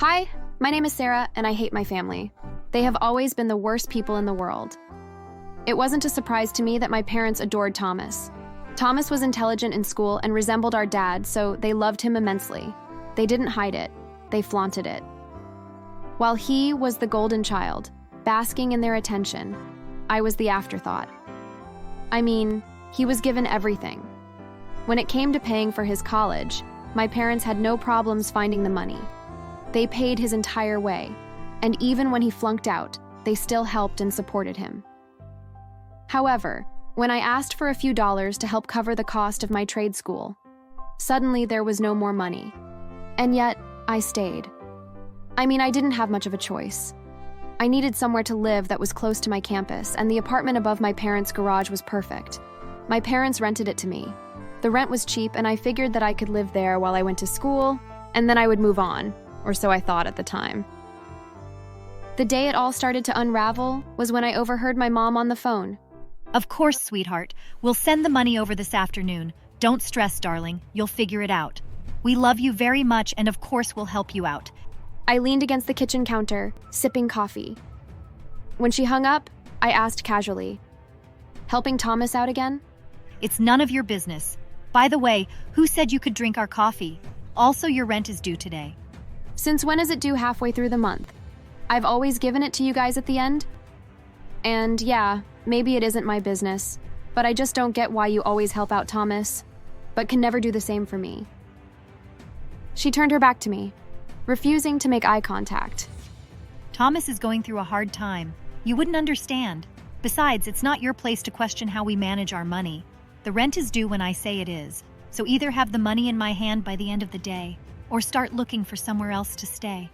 Hi, my name is Sarah, and I hate my family. They have always been the worst people in the world. It wasn't a surprise to me that my parents adored Thomas. Thomas was intelligent in school and resembled our dad, so they loved him immensely. They didn't hide it, they flaunted it. While he was the golden child, basking in their attention, I was the afterthought. I mean, he was given everything. When it came to paying for his college, my parents had no problems finding the money. They paid his entire way, and even when he flunked out, they still helped and supported him. However, when I asked for a few dollars to help cover the cost of my trade school, suddenly there was no more money. And yet, I stayed. I mean, I didn't have much of a choice. I needed somewhere to live that was close to my campus, and the apartment above my parents' garage was perfect. My parents rented it to me. The rent was cheap, and I figured that I could live there while I went to school, and then I would move on, or so I thought at the time. The day it all started to unravel was when I overheard my mom on the phone. Of course, sweetheart. We'll send the money over this afternoon. Don't stress, darling. You'll figure it out. We love you very much, and of course we'll help you out. I leaned against the kitchen counter, sipping coffee. When she hung up, I asked casually, "Helping Thomas out again?" It's none of your business. By the way, who said you could drink our coffee? Also, your rent is due today. Since when is it due halfway through the month? I've always given it to you guys at the end. And yeah, maybe it isn't my business, but I just don't get why you always help out Thomas, but can never do the same for me. She turned her back to me, refusing to make eye contact. Thomas is going through a hard time. You wouldn't understand. Besides, it's not your place to question how we manage our money. The rent is due when I say it is, so either have the money in my hand by the end of the day, or start looking for somewhere else to stay.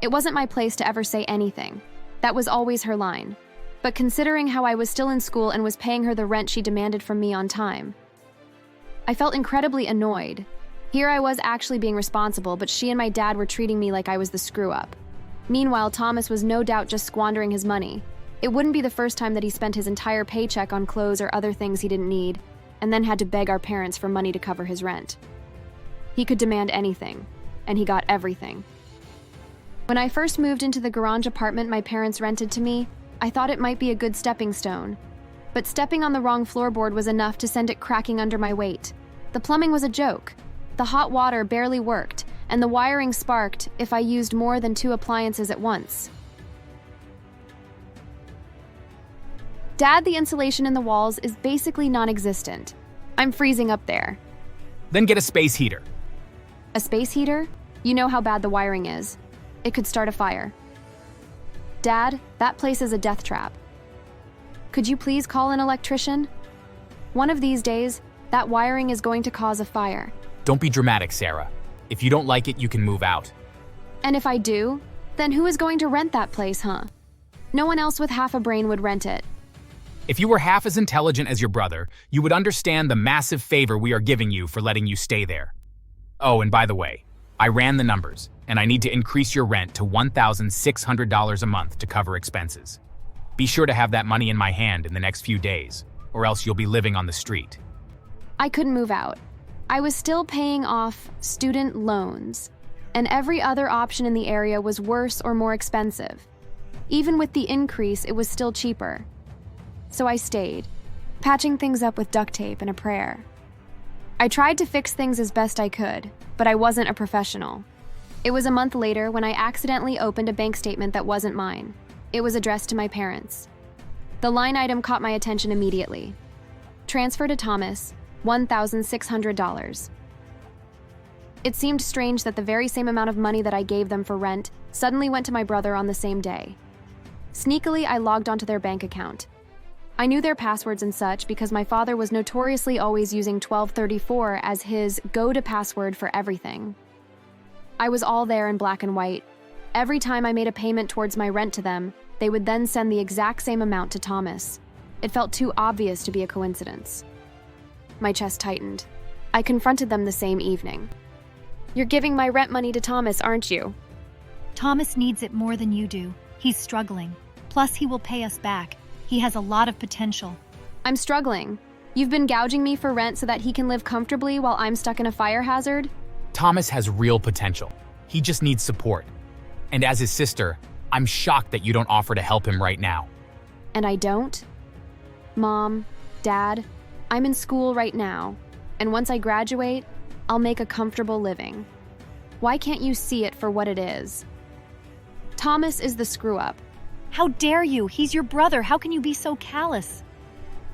It wasn't my place to ever say anything. That was always her line. But considering how I was still in school and was paying her the rent she demanded from me on time, I felt incredibly annoyed. Here I was actually being responsible, but she and my dad were treating me like I was the screw-up. Meanwhile, Thomas was no doubt just squandering his money. It wouldn't be the first time that he spent his entire paycheck on clothes or other things he didn't need, and then had to beg our parents for money to cover his rent. He could demand anything, and he got everything. When I first moved into the garage apartment my parents rented to me, I thought it might be a good stepping stone. But stepping on the wrong floorboard was enough to send it cracking under my weight. The plumbing was a joke. The hot water barely worked, and the wiring sparked if I used more than 2 appliances at once. Dad, the insulation in the walls is basically non-existent. I'm freezing up there. Then get a space heater. A space heater? You know how bad the wiring is. It could start a fire. Dad, that place is a death trap. Could you please call an electrician? One of these days, that wiring is going to cause a fire. Don't be dramatic, Sarah. If you don't like it, you can move out. And if I do, then who is going to rent that place, huh? No one else with half a brain would rent it. If you were half as intelligent as your brother, you would understand the massive favor we are giving you for letting you stay there. Oh, and by the way, I ran the numbers, and I need to increase your rent to $1,600 a month to cover expenses. Be sure to have that money in my hand in the next few days, or else you'll be living on the street. I couldn't move out. I was still paying off student loans, and every other option in the area was worse or more expensive. Even with the increase, it was still cheaper. So I stayed, patching things up with duct tape and a prayer. I tried to fix things as best I could, but I wasn't a professional. It was a month later when I accidentally opened a bank statement that wasn't mine. It was addressed to my parents. The line item caught my attention immediately. Transfer to Thomas, $1,600. It seemed strange that the very same amount of money that I gave them for rent suddenly went to my brother on the same day. Sneakily, I logged onto their bank account. I knew their passwords and such because my father was notoriously always using 1234 as his go-to password for everything. I was all there in black and white. Every time I made a payment towards my rent to them, they would then send the exact same amount to Thomas. It felt too obvious to be a coincidence. My chest tightened. I confronted them the same evening. "You're giving my rent money to Thomas, aren't you?" Thomas needs it more than you do. He's struggling. Plus, he will pay us back. He has a lot of potential. I'm struggling. You've been gouging me for rent so that he can live comfortably while I'm stuck in a fire hazard? Thomas has real potential. He just needs support. And as his sister, I'm shocked that you don't offer to help him right now. And I don't? Mom, Dad, I'm in school right now, and once I graduate, I'll make a comfortable living. Why can't you see it for what it is? Thomas is the screw-up. How dare you? He's your brother. How can you be so callous?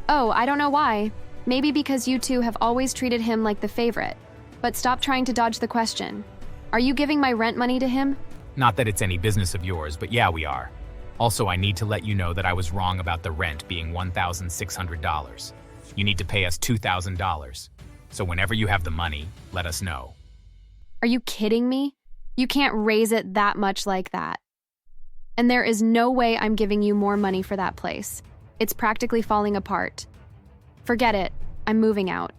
Oh, I don't know why. Maybe because you two have always treated him like the favorite. But stop trying to dodge the question. Are you giving my rent money to him? Not that it's any business of yours, but yeah, we are. Also, I need to let you know that I was wrong about the rent being $1,600. You need to pay us $2,000. So whenever you have the money, let us know. Are you kidding me? You can't raise it that much like that. And there is no way I'm giving you more money for that place. It's practically falling apart. Forget it. I'm moving out.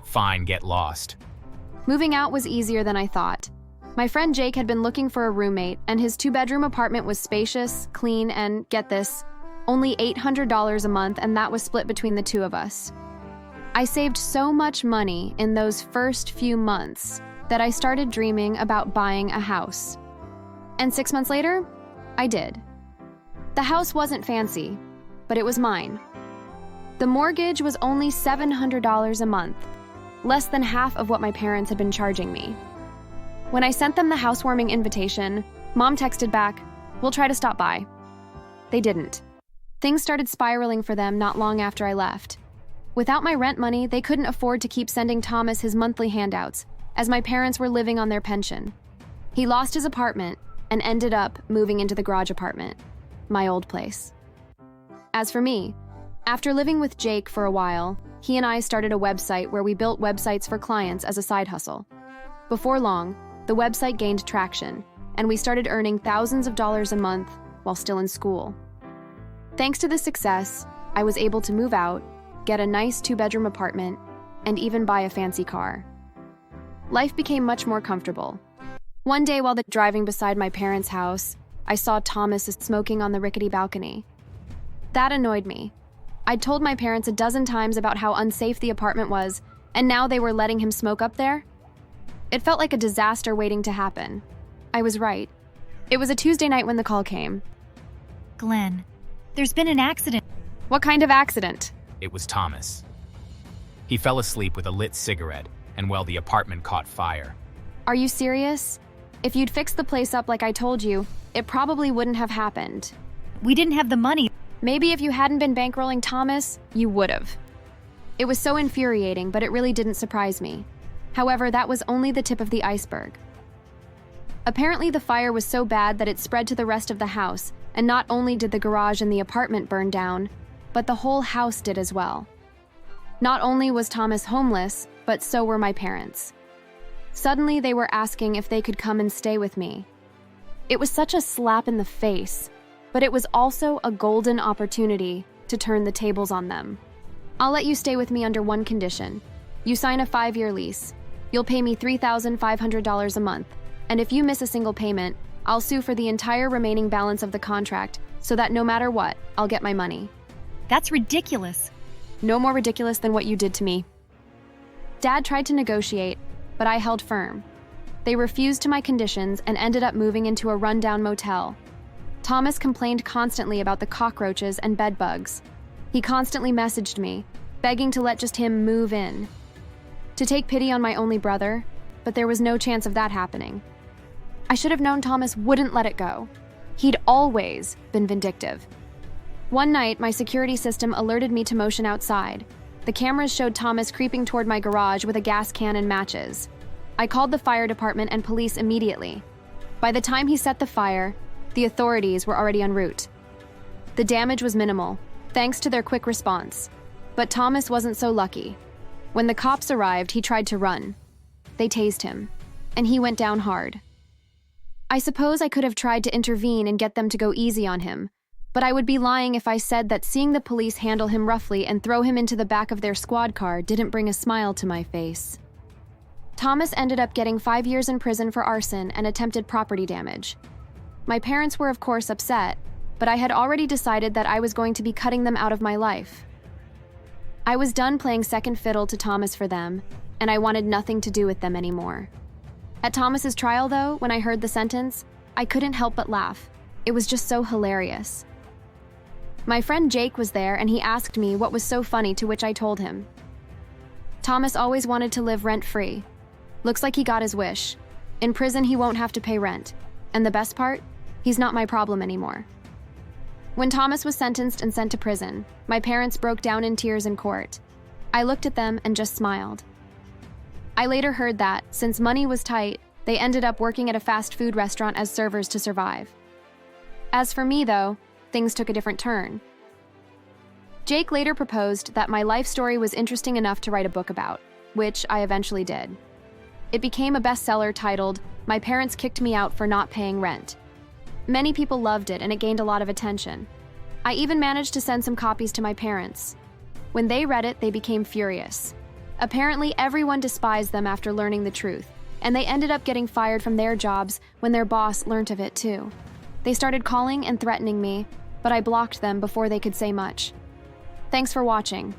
Fine, get lost. Moving out was easier than I thought. My friend Jake had been looking for a roommate, and his 2-bedroom apartment was spacious, clean, and, get this, only $800 a month, and that was split between the two of us. I saved so much money in those first few months that I started dreaming about buying a house. And 6 months later, I did. The house wasn't fancy, but it was mine. The mortgage was only $700 a month, less than half of what my parents had been charging me. When I sent them the housewarming invitation, Mom texted back, "We'll try to stop by." They didn't. Things started spiraling for them not long after I left. Without my rent money, they couldn't afford to keep sending Thomas his monthly handouts, as my parents were living on their pension. He lost his apartment and ended up moving into the garage apartment, my old place. As for me, after living with Jake for a while, he and I started a website where we built websites for clients as a side hustle. Before long, the website gained traction, and we started earning thousands of dollars a month while still in school. Thanks to this success, I was able to move out, get a nice 2-bedroom apartment, and even buy a fancy car. Life became much more comfortable. One day while driving beside my parents' house, I saw Thomas smoking on the rickety balcony. That annoyed me. I'd told my parents a dozen times about how unsafe the apartment was, and now they were letting him smoke up there? It felt like a disaster waiting to happen. I was right. It was a Tuesday night when the call came. Glenn, there's been an accident. What kind of accident? It was Thomas. He fell asleep with a lit cigarette, and well, the apartment caught fire. Are you serious? If you'd fixed the place up like I told you, it probably wouldn't have happened. We didn't have the money. Maybe if you hadn't been bankrolling Thomas, you would've. It was so infuriating, but it really didn't surprise me. However, that was only the tip of the iceberg. Apparently, the fire was so bad that it spread to the rest of the house, and not only did the garage and the apartment burn down, but the whole house did as well. Not only was Thomas homeless, but so were my parents. Suddenly, they were asking if they could come and stay with me. It was such a slap in the face, but it was also a golden opportunity to turn the tables on them. I'll let you stay with me under one condition. You sign a 5-year lease. You'll pay me $3,500 a month, and if you miss a single payment, I'll sue for the entire remaining balance of the contract so that no matter what, I'll get my money. That's ridiculous. No more ridiculous than what you did to me. Dad tried to negotiate, but I held firm. They refused to my conditions and ended up moving into a rundown motel. Thomas complained constantly about the cockroaches and bed bugs. He constantly messaged me, begging to let just him move in. To take pity on my only brother, but there was no chance of that happening. I should have known Thomas wouldn't let it go. He'd always been vindictive. One night, my security system alerted me to motion outside. The cameras showed Thomas creeping toward my garage with a gas can and matches. I called the fire department and police immediately. By the time he set the fire, the authorities were already en route. The damage was minimal, thanks to their quick response. But Thomas wasn't so lucky. When the cops arrived, he tried to run. They tased him, and he went down hard. I suppose I could have tried to intervene and get them to go easy on him, but I would be lying if I said that seeing the police handle him roughly and throw him into the back of their squad car didn't bring a smile to my face. Thomas ended up getting 5 years in prison for arson and attempted property damage. My parents were of course upset, but I had already decided that I was going to be cutting them out of my life. I was done playing second fiddle to Thomas for them, and I wanted nothing to do with them anymore. At Thomas's trial, though, when I heard the sentence, I couldn't help but laugh. It was just so hilarious. My friend Jake was there and he asked me what was so funny, to which I told him. Thomas always wanted to live rent-free. Looks like he got his wish. In prison, he won't have to pay rent. And the best part? He's not my problem anymore. When Thomas was sentenced and sent to prison, my parents broke down in tears in court. I looked at them and just smiled. I later heard that, since money was tight, they ended up working at a fast food restaurant as servers to survive. As for me, though, things took a different turn. Jake later proposed that my life story was interesting enough to write a book about, which I eventually did. It became a bestseller titled, "My Parents Kicked Me Out for Not Paying Rent." Many people loved it and it gained a lot of attention. I even managed to send some copies to my parents. When they read it, they became furious. Apparently, everyone despised them after learning the truth, and they ended up getting fired from their jobs when their boss learnt of it too. They started calling and threatening me, but I blocked them before they could say much. Thanks for watching.